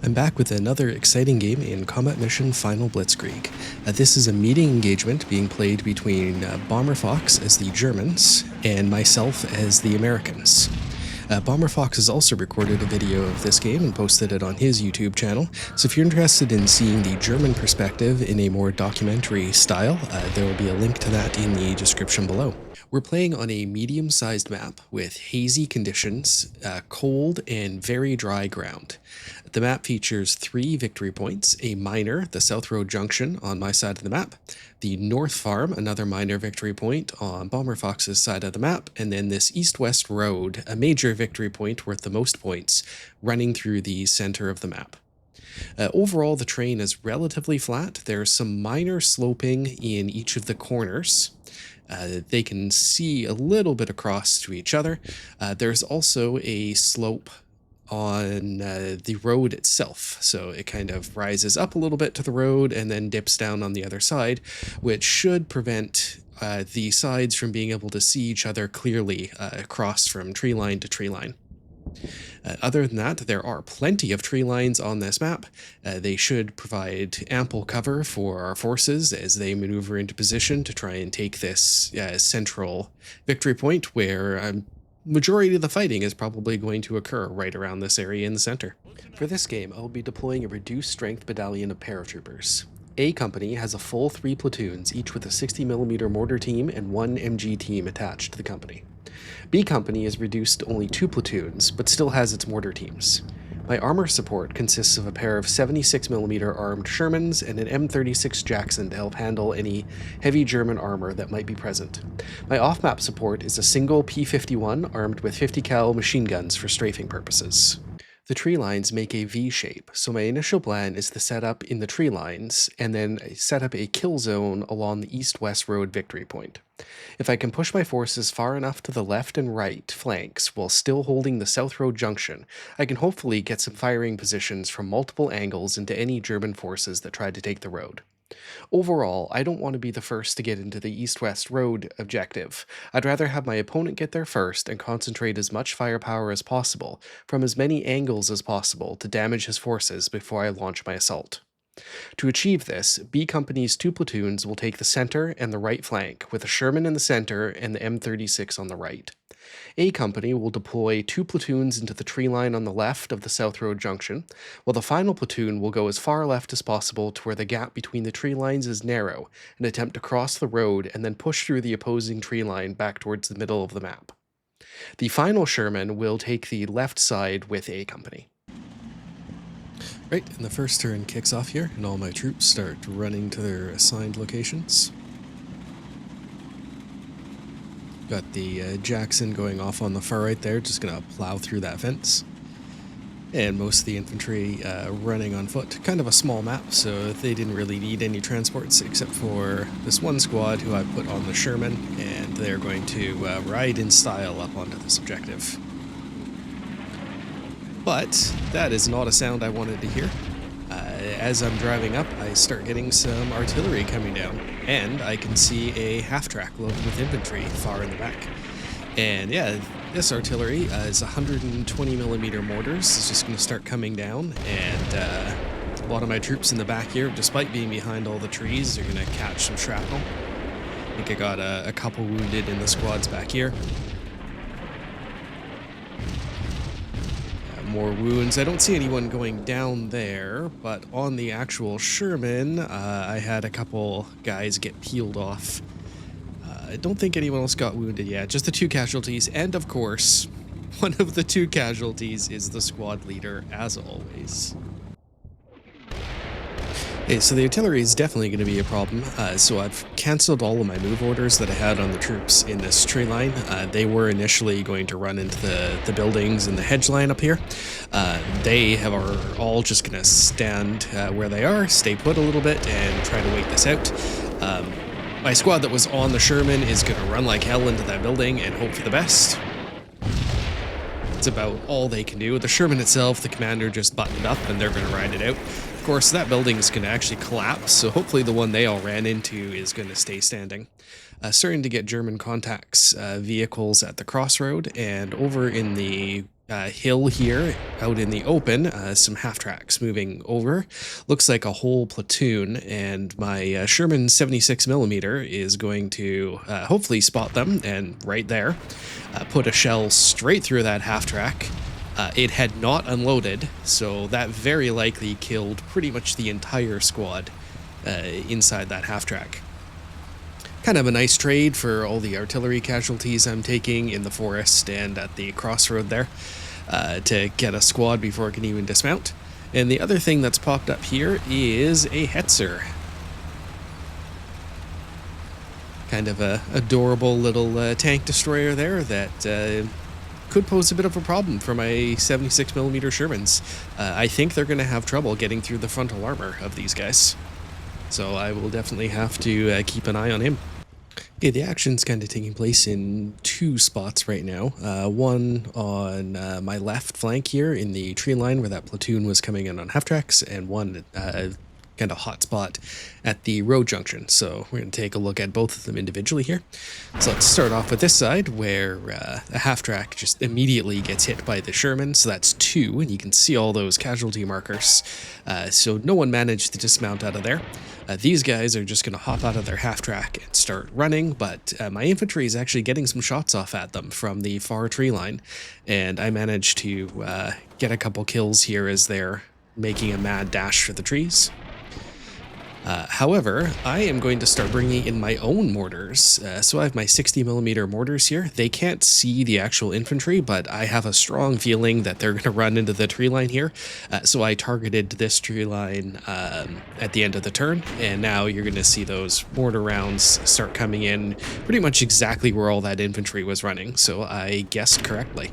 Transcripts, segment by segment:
I'm back with another exciting game in Combat Mission Final Blitzkrieg. This is a meeting engagement being played between Bomber Fox as the Germans and myself as the Americans. Bomber Fox has also recorded a video of this game and posted it on his YouTube channel, so if you're interested in seeing the German perspective in a more documentary style, there will be a link to that in the description below. We're playing on a medium-sized map with hazy conditions, cold and very dry ground. The map features 3 victory points, a minor, the South Road Junction on my side of the map, the North Farm, another minor victory point on Bomber Fox's side of the map, and then this East-West Road, a major victory point worth the most points, running through the center of the map. Overall, the terrain is relatively flat. There's some minor sloping in each of the corners. They can see a little bit across to each other. There's also a slope on the road itself, so it kind of rises up a little bit to the road and then dips down on the other side, which should prevent the sides from being able to see each other clearly across from tree line to tree line. Other than that, there are plenty of tree lines on this map. They should provide ample cover for our forces as they maneuver into position to try and take this central victory point where majority of the fighting is probably going to occur right around this area in the center. For this game, I'll be deploying a reduced strength battalion of paratroopers. A company has a full 3 platoons, each with a 60mm mortar team and 1 MG team attached to the company. B company is reduced to only 2 platoons, but still has its mortar teams. My armor support consists of a pair of 76mm armed Shermans and an M36 Jackson to help handle any heavy German armor that might be present. My off-map support is a single P-51 armed with 50 cal machine guns for strafing purposes. The tree lines make a V shape, so my initial plan is to set up in the tree lines and then set up a kill zone along the east-west road victory point. If I can push my forces far enough to the left and right flanks while still holding the South Road Junction, I can hopefully get some firing positions from multiple angles into any German forces that try to take the road. Overall, I don't want to be the first to get into the east-west road objective. I'd rather have my opponent get there first and concentrate as much firepower as possible, from as many angles as possible, to damage his forces before I launch my assault. To achieve this, B Company's 2 platoons will take the center and the right flank, with a Sherman in the center and the M36 on the right. A Company will deploy 2 platoons into the tree line on the left of the South Road Junction, while the final platoon will go as far left as possible to where the gap between the tree lines is narrow and attempt to cross the road and then push through the opposing tree line back towards the middle of the map. The final Sherman will take the left side with A Company. Right, and the first turn kicks off here, and all my troops start running to their assigned locations. Got the Jackson going off on the far right there, just gonna plow through that fence. And most of the infantry running on foot. Kind of a small map, so they didn't really need any transports except for this one squad who I put on the Sherman, and they're going to ride in style up onto this objective. But that is not a sound I wanted to hear. As I'm driving up, I start getting some artillery coming down, and I can see a half-track loaded with infantry far in the back. And yeah, this artillery is 120mm mortars. It's just going to start coming down, and a lot of my troops in the back here, despite being behind all the trees, are going to catch some shrapnel. I think I got a couple wounded in the squads back here. More wounds. I don't see anyone going down there, but on the actual Sherman, I had a couple guys get peeled off. I don't think anyone else got wounded yet, just the 2 casualties, and of course, one of the 2 casualties is the squad leader, as always. Okay, so the artillery is definitely going to be a problem, so I've cancelled all of my move orders that I had on the troops in this tree line. They were initially going to run into the buildings and the hedge line up here. They are all just going to stand where they are, stay put a little bit, and try to wait this out. My squad that was on the Sherman is going to run like hell into that building and hope for the best. It's about all they can do. The Sherman itself, the commander just buttoned up and they're going to ride it out. Of course, that building is going to actually collapse, so hopefully the one they all ran into is going to stay standing. Starting to get German contacts vehicles at the Crossroad, and over in the hill here out in the open, some half-tracks moving over. Looks like a whole platoon, and my Sherman 76mm is going to hopefully spot them, and right there, put a shell straight through that half-track. It had not unloaded, so that very likely killed pretty much the entire squad inside that half-track. Kind of a nice trade for all the artillery casualties I'm taking in the forest and at the crossroad there to get a squad before it can even dismount. And the other thing that's popped up here is a Hetzer. Kind of a adorable little tank destroyer there that could pose a bit of a problem for my 76mm Shermans. I think they're going to have trouble getting through the frontal armor of these guys. So I will definitely have to keep an eye on him. Okay, the action's kind of taking place in two spots right now. One on my left flank here in the tree line where that platoon was coming in on half tracks, and one kind of hot spot at the road junction. So we're going to take a look at both of them individually here. So let's start off with this side where a half track just immediately gets hit by the Sherman. So that's 2, and you can see all those casualty markers. So no one managed to dismount out of there. These guys are just going to hop out of their half-track and start running, but my infantry is actually getting some shots off at them from the far tree line, and I managed to get a couple kills here as they're making a mad dash for the trees. However, I am going to start bringing in my own mortars. So I have my 60mm mortars here. They can't see the actual infantry, but I have a strong feeling that they're going to run into the tree line here. So I targeted this tree line at the end of the turn, and now you're going to see those mortar rounds start coming in pretty much exactly where all that infantry was running. So I guessed correctly.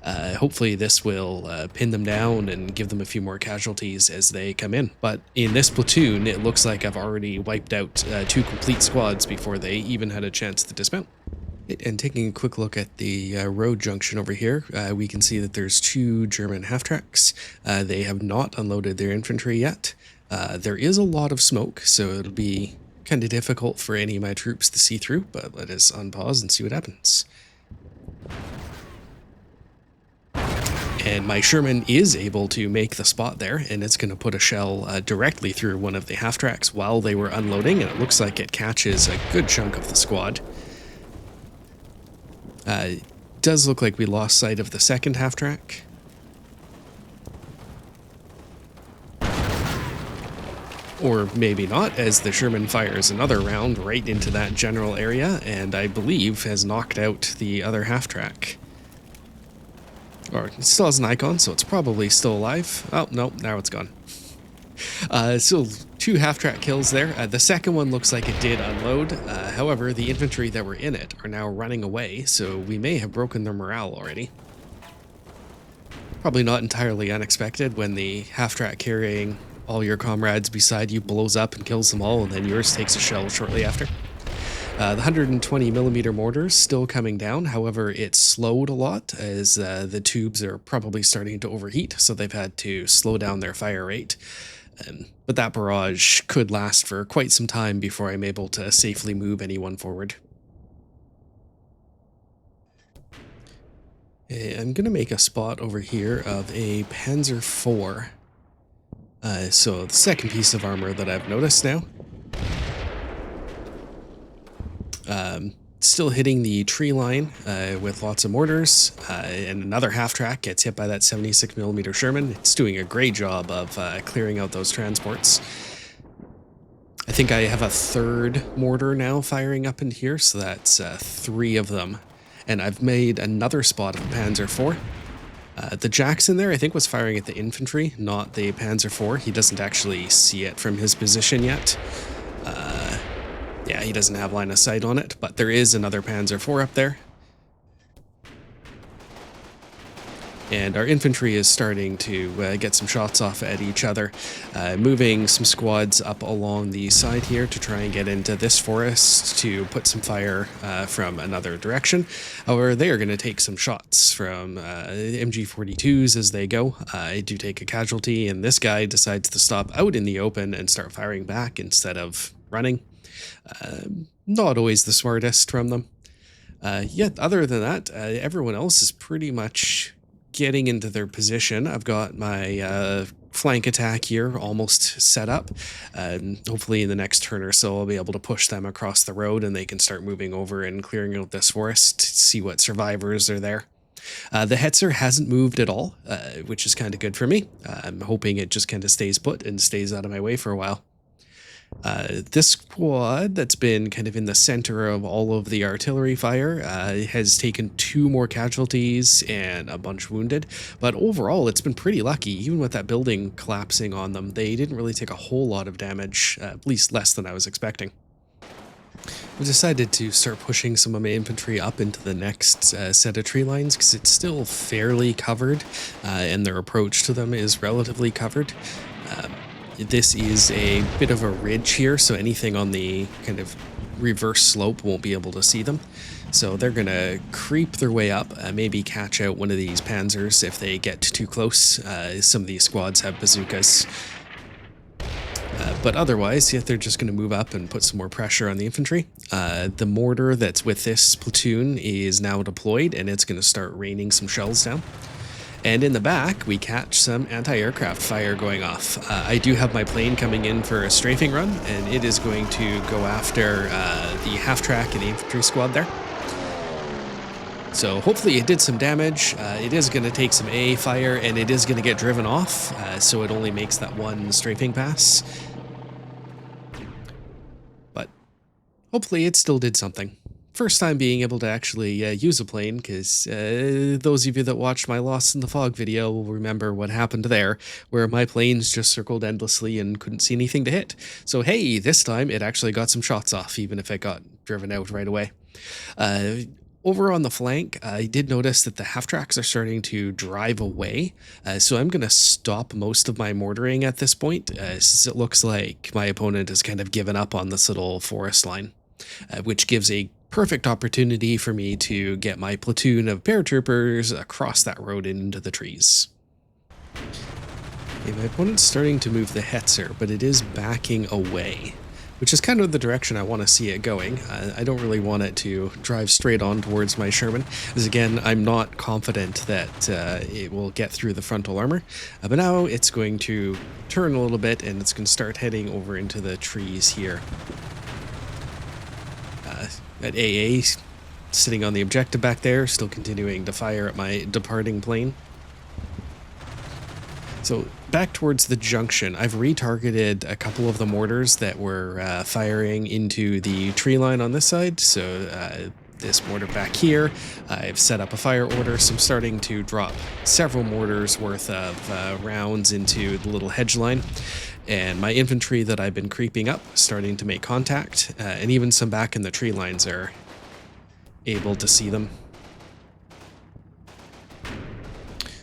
Hopefully this will pin them down and give them a few more casualties as they come in. But in this platoon, it looks like I've already wiped out 2 complete squads before they even had a chance to dismount. And taking a quick look at the road junction over here, we can see that there's 2 German half-tracks. They have not unloaded their infantry yet. There is a lot of smoke, so it'll be kind of difficult for any of my troops to see through, but let us unpause and see what happens. And my Sherman is able to make the spot there, and it's going to put a shell directly through one of the half-tracks while they were unloading, and it looks like it catches a good chunk of the squad. It does look like we lost sight of the second half-track. Or maybe not, as the Sherman fires another round right into that general area, and I believe has knocked out the other half-track. Or it still has an icon, so it's probably still alive. Oh, no, now it's gone. Still 2 half-track kills there. The second one looks like it did unload. However, the infantry that were in it are now running away, so we may have broken their morale already. Probably not entirely unexpected when the half-track carrying all your comrades beside you blows up and kills them all, and then yours takes a shell shortly after. The 120mm mortars still coming down, however it slowed a lot as the tubes are probably starting to overheat, so they've had to slow down their fire rate. But that barrage could last for quite some time before I'm able to safely move anyone forward. I'm going to make a spot over here of a Panzer IV. So the second piece of armor that I've noticed now. Still hitting the tree line with lots of mortars, and another half-track gets hit by that 76mm Sherman. It's doing a great job of clearing out those transports. I think I have a 3rd mortar now firing up in here, so that's 3 of them. And I've made another spot of a Panzer IV. The Jackson there, I think, was firing at the infantry, not the Panzer IV. He doesn't actually see it from his position yet. Yeah, he doesn't have line of sight on it, but there is another Panzer IV up there. And our infantry is starting to get some shots off at each other, moving some squads up along the side here to try and get into this forest to put some fire from another direction. However, they are going to take some shots from MG42s as they go. I do take a casualty, and this guy decides to stop out in the open and start firing back instead of running. Not always the smartest from them. Yet other than that, everyone else is pretty much getting into their position. I've got my flank attack here almost set up. Hopefully in the next turn or so I'll be able to push them across the road and they can start moving over and clearing out this forest to see what survivors are there. The Hetzer hasn't moved at all, which is kind of good for me. I'm hoping it just kind of stays put and stays out of my way for a while. This squad that's been kind of in the center of all of the artillery fire has taken 2 more casualties and a bunch wounded, but overall it's been pretty lucky. Even with that building collapsing on them, they didn't really take a whole lot of damage, at least less than I was expecting. I decided to start pushing some of my infantry up into the next set of tree lines because it's still fairly covered and their approach to them is relatively covered. This is a bit of a ridge here, so anything on the kind of reverse slope won't be able to see them. So they're going to creep their way up, maybe catch out one of these panzers if they get too close. Some of these squads have bazookas. But otherwise, yeah, they're just going to move up and put some more pressure on the infantry. The mortar that's with this platoon is now deployed, and it's going to start raining some shells down. And in the back, we catch some anti-aircraft fire going off. I do have my plane coming in for a strafing run, and it is going to go after the half-track and the infantry squad there. So hopefully it did some damage. It is going to take some AA fire, and it is going to get driven off, so it only makes that one strafing pass. But hopefully it still did something. First time being able to actually use a plane, because those of you that watched my Lost in the Fog video will remember what happened there, where my planes just circled endlessly and couldn't see anything to hit. So hey, this time it actually got some shots off, even if it got driven out right away. Over on the flank, I did notice that the half-tracks are starting to drive away, so I'm going to stop most of my mortaring at this point, since it looks like my opponent has kind of given up on this little forest line, which gives a perfect opportunity for me to get my platoon of paratroopers across that road into the trees. Okay, my opponent's starting to move the Hetzer, but it is backing away, which is kind of the direction I want to see it going. I don't really want it to drive straight on towards my Sherman, as again, I'm not confident that it will get through the frontal armor. But now it's going to turn a little bit, and it's going to start heading over into the trees here. At AA, sitting on the objective back there, still continuing to fire at my departing plane. So back towards the junction, I've retargeted a couple of the mortars that were firing into the tree line on this side. So this mortar back here, I've set up a fire order, so I'm starting to drop several mortars worth of rounds into the little hedge line. And my infantry that I've been creeping up, starting to make contact, and even some back in the tree lines are able to see them.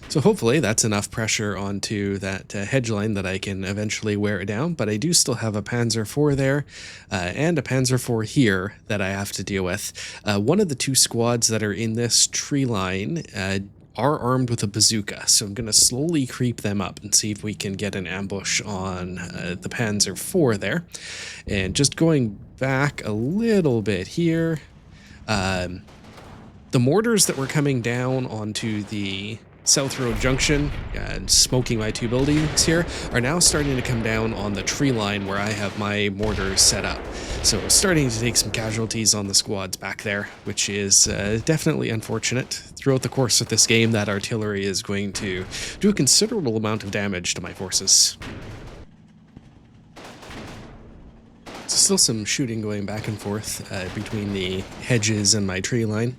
So hopefully that's enough pressure onto that hedge line that I can eventually wear it down, but I do still have a Panzer IV there, and a Panzer IV here that I have to deal with. One of the 2 squads that are in this tree line are armed with a bazooka, so I'm going to slowly creep them up and see if we can get an ambush on the Panzer IV there. And just going back a little bit here, the mortars that were coming down onto the South Road Junction and smoking my 2 buildings here are now starting to come down on the tree line where I have my mortars set up. So starting to take some casualties on the squads back there, which is definitely unfortunate. Throughout the course of this game, that artillery is going to do a considerable amount of damage to my forces. Still some shooting going back and forth between the hedges and my tree line.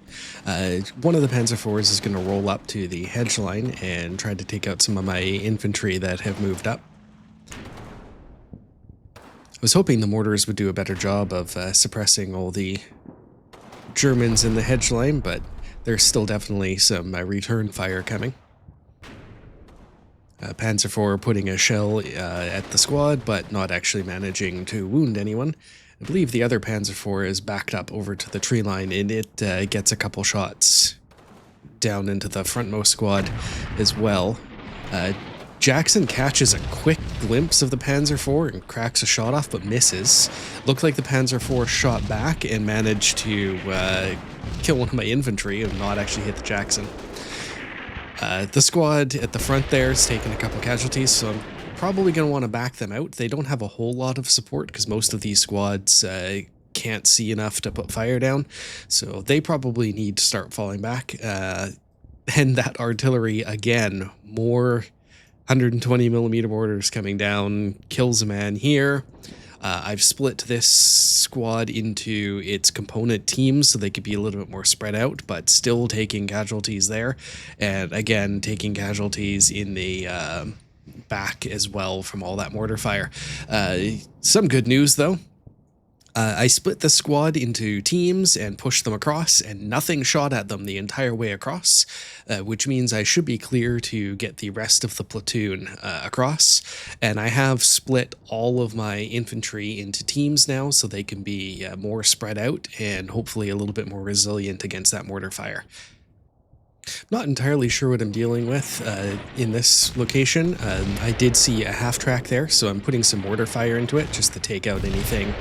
One of the Panzer IVs is going to roll up to the hedge line and try to take out some of my infantry that have moved up. I was hoping the mortars would do a better job of suppressing all the Germans in the hedge line, but there's still definitely some return fire coming. Panzer IV putting a shell at the squad, but not actually managing to wound anyone. I believe the other Panzer IV is backed up over to the tree line, and it gets a couple shots down into the frontmost squad as well. Jackson catches a quick glimpse of the Panzer IV and cracks a shot off, but misses. Looked like the Panzer IV shot back and managed to kill one of my infantry and not actually hit the Jackson. The squad at the front there is taking a couple casualties, so I'm probably going to want to back them out. They don't have a whole lot of support because most of these squads can't see enough to put fire down, so they probably need to start falling back. And that artillery, again, more 120mm mortars coming down, kills a man here. I've split this squad into its component teams so they could be a little bit more spread out, but still taking casualties there. And again, taking casualties in the back as well from all that mortar fire. Some good news, though. I split the squad into teams and pushed them across, and nothing shot at them the entire way across, which means I should be clear to get the rest of the platoon across. And I have split all of my infantry into teams now so they can be more spread out and hopefully a little bit more resilient against that mortar fire. Not entirely sure what I'm dealing with in this location. I did see a half track there, so I'm putting some mortar fire into it just to take out anything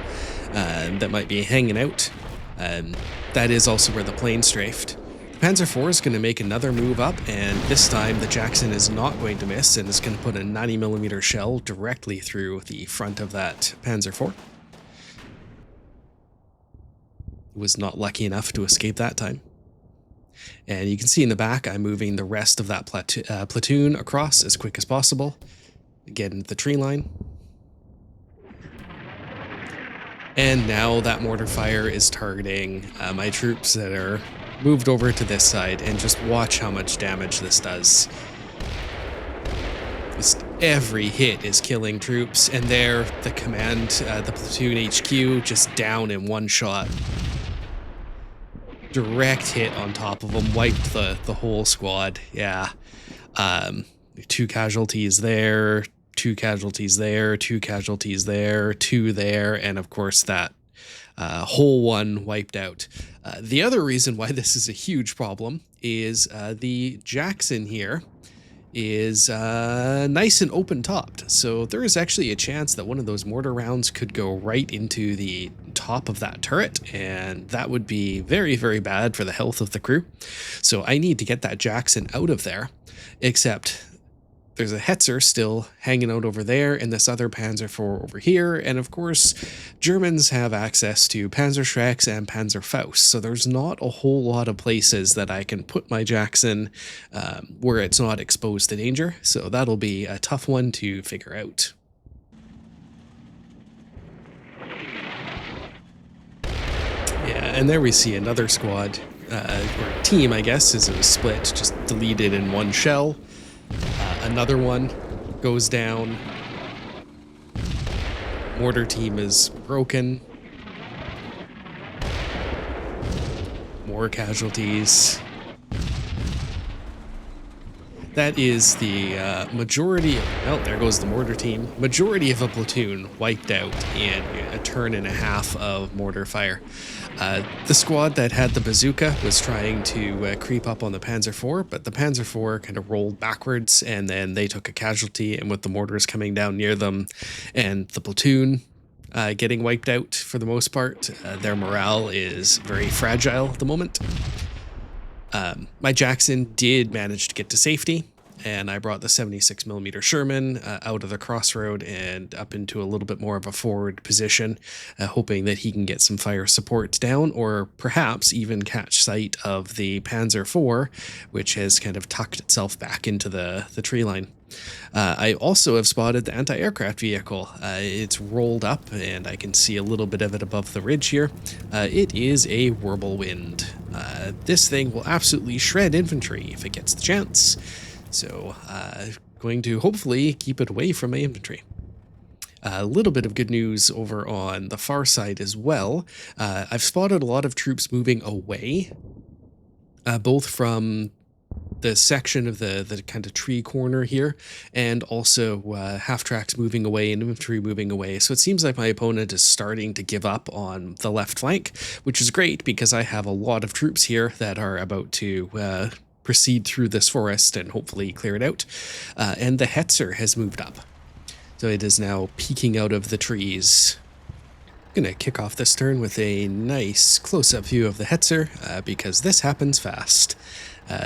that might be hanging out. That is also where the plane strafed. The Panzer IV is going to make another move up, and this time the Jackson is not going to miss and is going to put a 90mm shell directly through the front of that Panzer IV. Was not lucky enough to escape that time. And you can see in the back, I'm moving the rest of that platoon across as quick as possible. Get into the tree line. And now that mortar fire is targeting my troops that are moved over to this side, and just watch how much damage this does. Just every hit is killing troops, and there, the command, the platoon HQ, just down in one shot. Direct hit on top of them, wiped the whole squad. Yeah. 2 casualties there, 2 casualties there, 2 casualties there, 2 there, and of course that whole one wiped out. The other reason why this is a huge problem is the Jackson here is nice and open topped, so there is actually a chance that one of those mortar rounds could go right into the top of that turret, and that would be very, very bad for the health of the crew. So I need to get that Jackson out of there, except there's a Hetzer still hanging out over there, and this other Panzer IV over here, and of course Germans have access to Panzerschrecks and Panzerfaust, so there's not a whole lot of places that I can put my Jackson where it's not exposed to danger, so that'll be a tough one to figure out. Yeah, and there we see another squad, or team I guess, as it was split, just deleted in one shell. Another one goes down. Mortar team is broken. More casualties. That is the majority of, oh, there goes the mortar team. Majority of a platoon wiped out in a turn and a half of mortar fire. The squad that had the bazooka was trying to creep up on the Panzer IV, but the Panzer IV kind of rolled backwards, and then they took a casualty, and with the mortars coming down near them and the platoon getting wiped out for the most part, their morale is very fragile at the moment. My Jackson did manage to get to safety, and I brought the 76mm Sherman out of the crossroad and up into a little bit more of a forward position, hoping that he can get some fire support down, or perhaps even catch sight of the Panzer IV, which has kind of tucked itself back into the tree line. I also have spotted the anti-aircraft vehicle. It's rolled up, and I can see a little bit of it above the ridge here. It is a Whirlwind. This thing will absolutely shred infantry if it gets the chance. So, going to hopefully keep it away from my infantry. A little bit of good news over on the far side as well. I've spotted a lot of troops moving away, both from the section of the kind of tree corner here, and also half tracks moving away and infantry moving away. So it seems like my opponent is starting to give up on the left flank, which is great because I have a lot of troops here that are about to proceed through this forest and hopefully clear it out. And the Hetzer has moved up. So it is now peeking out of the trees. Gonna kick off this turn with a nice close-up view of the Hetzer, because this happens fast.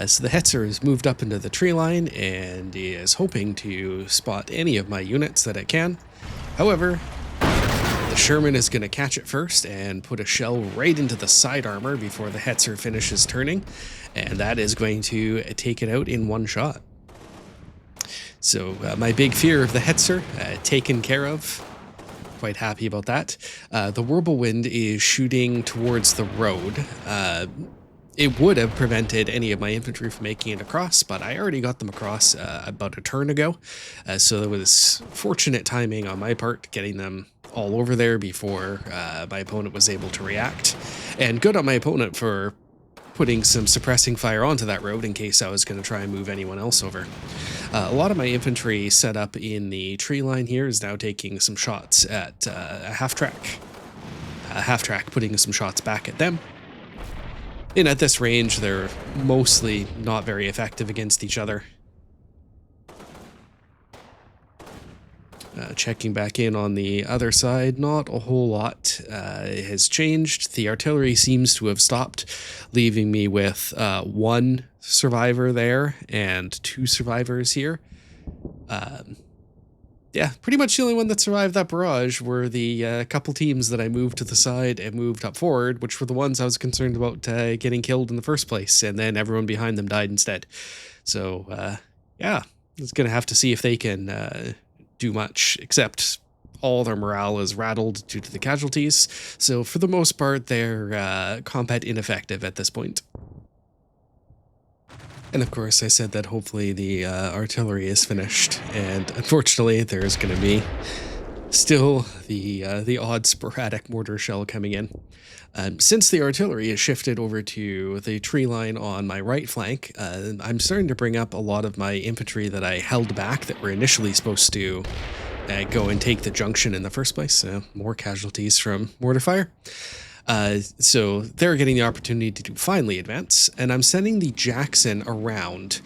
So the Hetzer has moved up into the tree line and is hoping to spot any of my units that it can. However, the Sherman is going to catch it first and put a shell right into the side armor before the Hetzer finishes turning, and that is going to take it out in one shot. So my big fear of the Hetzer taken care of. Quite happy about that. The Whirlwind is shooting towards the road. It would have prevented any of my infantry from making it across, but I already got them across about a turn ago. So there was fortunate timing on my part getting them all over there before my opponent was able to react. And good on my opponent for putting some suppressing fire onto that road in case I was going to try and move anyone else over. A lot of my infantry set up in the tree line here is now taking some shots at a half-track. Half-track putting some shots back at them. And at this range, they're mostly not very effective against each other. Checking back in on the other side, not a whole lot has changed. The artillery seems to have stopped, leaving me with one survivor there and two survivors here. Yeah, pretty much the only one that survived that barrage were the couple teams that I moved to the side and moved up forward, which were the ones I was concerned about getting killed in the first place, and then everyone behind them died instead. So, yeah, it's going to have to see if they can do much, except all their morale is rattled due to the casualties. So for the most part, they're combat ineffective at this point. And of course, I said that hopefully the artillery is finished, and unfortunately, there's going to be still the odd sporadic mortar shell coming in. Since the artillery has shifted over to the tree line on my right flank, I'm starting to bring up a lot of my infantry that I held back that were initially supposed to go and take the junction in the first place. More casualties from mortar fire. So they're getting the opportunity to finally advance, and I'm sending the Jackson around.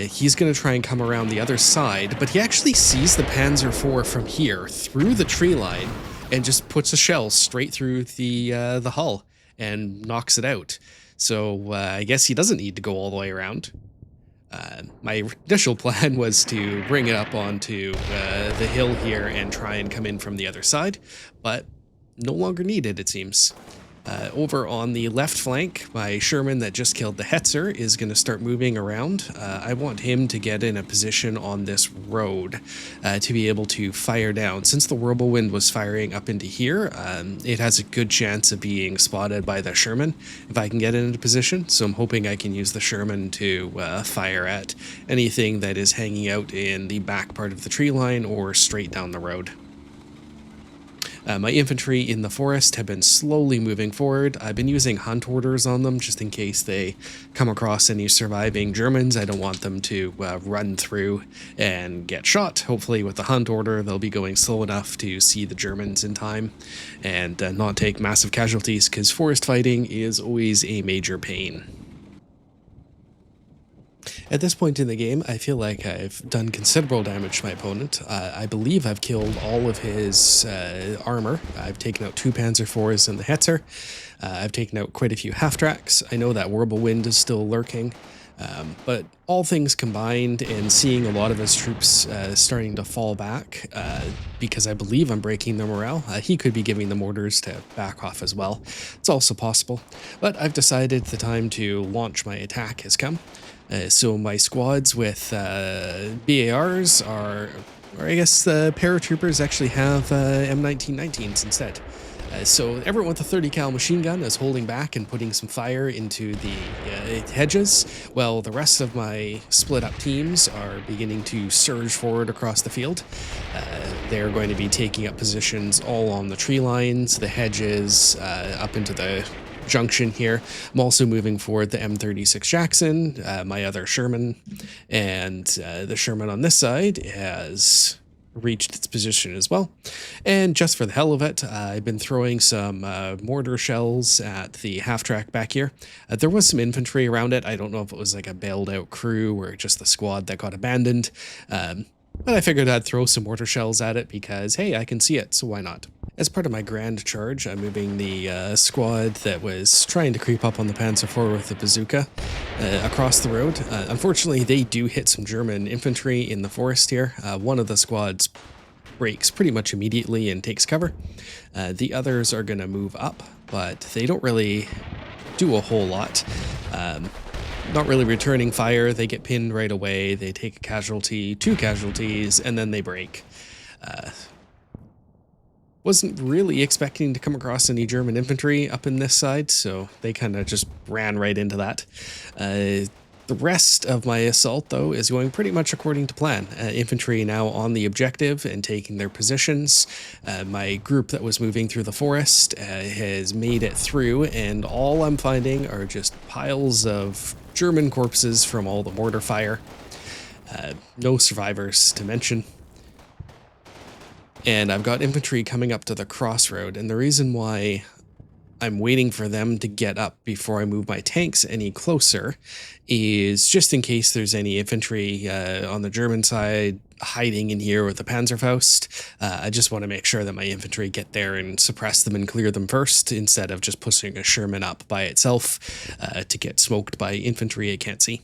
He's going to try and come around the other side, but he actually sees the Panzer IV from here through the tree line and just puts a shell straight through the hull and knocks it out. So I guess he doesn't need to go all the way around. My initial plan was to bring it up onto the hill here and try and come in from the other side, but no longer needed, it seems. Over on the left flank, my Sherman that just killed the Hetzer is going to start moving around. I want him to get in a position on this road to be able to fire down. Since the Whirlwind was firing up into here, it has a good chance of being spotted by the Sherman if I can get into position. So I'm hoping I can use the Sherman to fire at anything that is hanging out in the back part of the tree line or straight down the road. My infantry in the forest have been slowly moving forward. I've been using hunt orders on them just in case they come across any surviving Germans. I don't want them to run through and get shot. Hopefully with the hunt order, they'll be going slow enough to see the Germans in time and not take massive casualties, because forest fighting is always a major pain. At this point in the game, I feel like I've done considerable damage to my opponent. I believe I've killed all of his armor. I've taken out 2 Panzer IVs and the Hetzer. I've taken out quite a few half-tracks. I know that Whirlwind is still lurking. But all things combined, and seeing a lot of his troops starting to fall back, because I believe I'm breaking their morale, he could be giving them orders to back off as well. It's also possible. But I've decided the time to launch my attack has come. So my squads with BARs or I guess the paratroopers actually have M1919s instead. So everyone with a 30 cal machine gun is holding back and putting some fire into the hedges, while the rest of my split up teams are beginning to surge forward across the field. They're going to be taking up positions all on the tree lines, the hedges, up into the junction here. I'm also moving forward the M36 Jackson, my other Sherman, and the Sherman on this side has reached its position as well. And just for the hell of it, I've been throwing some mortar shells at the half-track back here. There was some infantry around it. I don't know if it was like a bailed out crew or just the squad that got abandoned. But I figured I'd throw some mortar shells at it because, hey, I can see it, so why not? As part of my grand charge, I'm moving the squad that was trying to creep up on the Panzer IV with the bazooka across the road. Unfortunately, they do hit some German infantry in the forest here. One of the squads breaks pretty much immediately and takes cover. The others are going to move up, but they don't really do a whole lot. Not really returning fire. They get pinned right away. They take a casualty, 2 casualties, and then they break. Wasn't really expecting to come across any German infantry up in this side, so they kind of just ran right into that. The rest of my assault, though, is going pretty much according to plan. Infantry now on the objective and taking their positions. My group that was moving through the forest has made it through, and all I'm finding are just piles of German corpses from all the mortar fire. No survivors to mention. And I've got infantry coming up to the crossroad, and the reason why I'm waiting for them to get up before I move my tanks any closer is just in case there's any infantry on the German side hiding in here with the Panzerfaust. I just want to make sure that my infantry get there and suppress them and clear them first, instead of just pushing a Sherman up by itself to get smoked by infantry I can't see.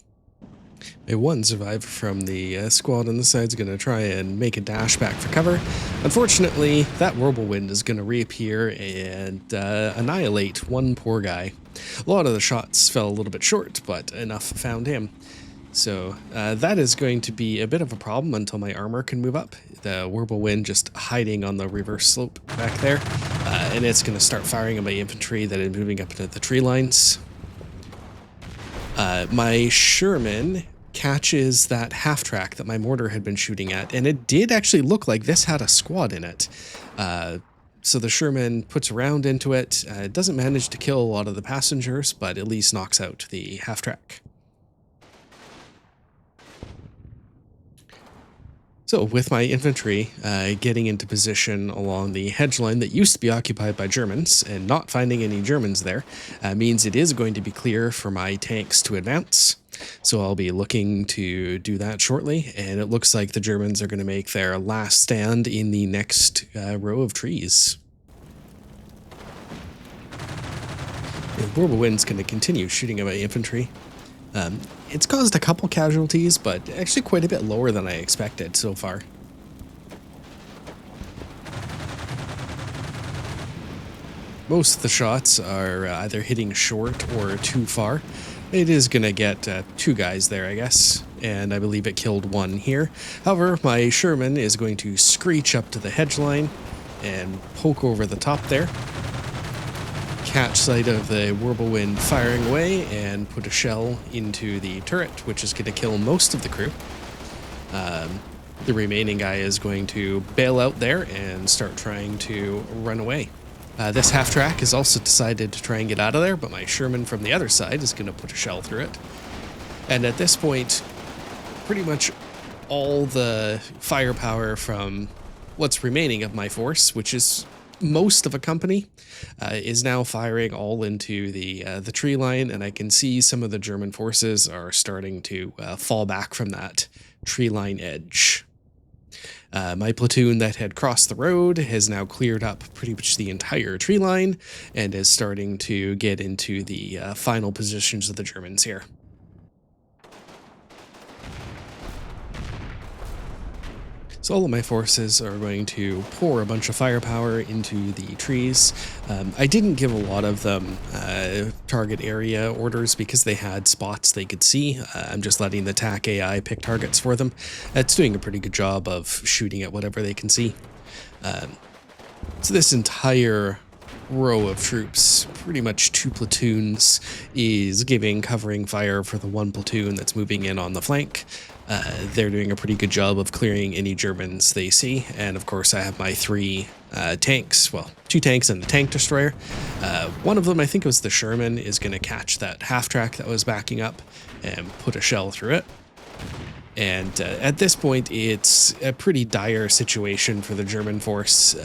My one survivor from the squad on the side is going to try and make a dash back for cover. Unfortunately, that whirlwind is going to reappear and annihilate one poor guy. A lot of the shots fell a little bit short, but enough found him. So that is going to be a bit of a problem until my armor can move up. The whirlwind just hiding on the reverse slope back there, and it's going to start firing at my infantry that is moving up into the tree lines. My Sherman catches that half-track that my mortar had been shooting at, and it did actually look like this had a squad in it. So the Sherman puts a round into it. It doesn't manage to kill a lot of the passengers, but at least knocks out the half-track. So with my infantry getting into position along the hedge line that used to be occupied by Germans and not finding any Germans there means it is going to be clear for my tanks to advance. So I'll be looking to do that shortly, and it looks like the Germans are going to make their last stand in the next row of trees. The whirlwind's going to continue shooting at my infantry. It's caused a couple casualties, but actually quite a bit lower than I expected so far. Most of the shots are either hitting short or too far. It is going to get 2 guys there, I guess, and I believe it killed 1 here. However, my Sherman is going to screech up to the hedge line and poke over the top there, catch sight of the whirlwind firing away, and put a shell into the turret, which is going to kill most of the crew. The remaining guy is going to bail out there and start trying to run away. This half-track has also decided to try and get out of there, but my Sherman from the other side is going to put a shell through it. And at this point, pretty much all the firepower from what's remaining of my force, which is most of a company, is now firing all into the tree line, and I can see some of the German forces are starting to fall back from that tree line edge. My platoon that had crossed the road has now cleared up pretty much the entire tree line and is starting to get into the final positions of the Germans here. So all of my forces are going to pour a bunch of firepower into the trees. I didn't give a lot of them target area orders because they had spots they could see. I'm just letting the TAC AI pick targets for them. It's doing a pretty good job of shooting at whatever they can see. So this entire row of troops, pretty much 2 platoons, is giving covering fire for the 1 platoon that's moving in on the flank. They're doing a pretty good job of clearing any Germans they see, and of course I have my 3 tanks, well, 2 tanks and a tank destroyer. One of them, I think it was the Sherman, is going to catch that half-track that was backing up and put a shell through it. And at this point, it's a pretty dire situation for the German force.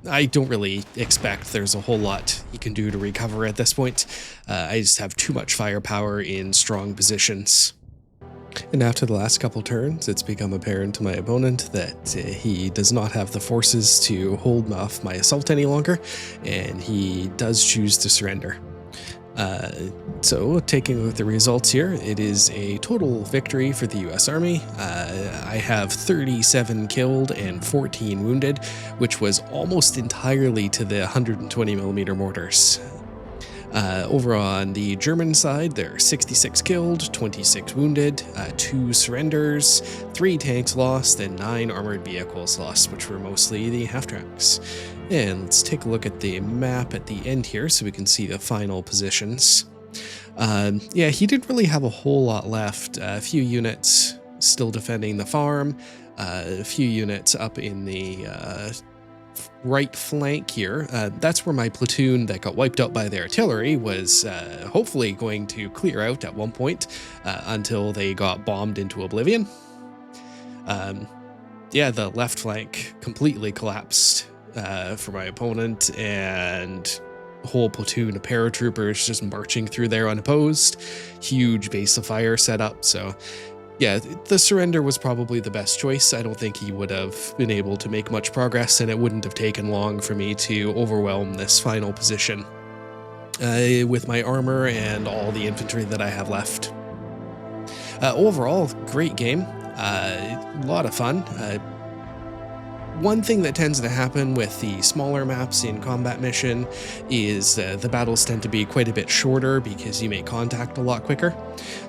I don't really expect there's a whole lot you can do to recover at this point. I just have too much firepower in strong positions. And after the last couple turns, it's become apparent to my opponent that he does not have the forces to hold off my assault any longer, and he does choose to surrender. So, taking a look at the results here, it is a total victory for the US Army. I have 37 killed and 14 wounded, which was almost entirely to the 120mm mortars. Over on the German side, there are 66 killed, 26 wounded, 2 surrenders, 3 tanks lost, and 9 armored vehicles lost, which were mostly the half-tracks. And let's take a look at the map at the end here so we can see the final positions. Yeah, he didn't really have a whole lot left. A few units still defending the farm, a few units up in the right flank here. That's where my platoon that got wiped out by the artillery was hopefully going to clear out at one point until they got bombed into oblivion. Yeah, the left flank completely collapsed for my opponent, and a whole platoon of paratroopers just marching through there unopposed. Huge base of fire set up, so yeah, the surrender was probably the best choice. I don't think he would have been able to make much progress, and it wouldn't have taken long for me to overwhelm this final position with my armor and all the infantry that I have left. Overall, great game. A lot of fun. One thing that tends to happen with the smaller maps in Combat Mission is the battles tend to be quite a bit shorter because you make contact a lot quicker.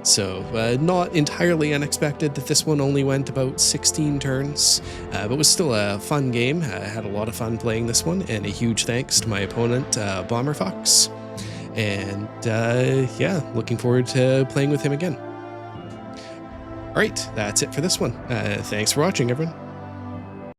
So not entirely unexpected that this one only went about 16 turns, but was still a fun game. I had a lot of fun playing this one, and a huge thanks to my opponent, Bomber Fox. And yeah, looking forward to playing with him again. Alright, that's it for this one. Thanks for watching, everyone.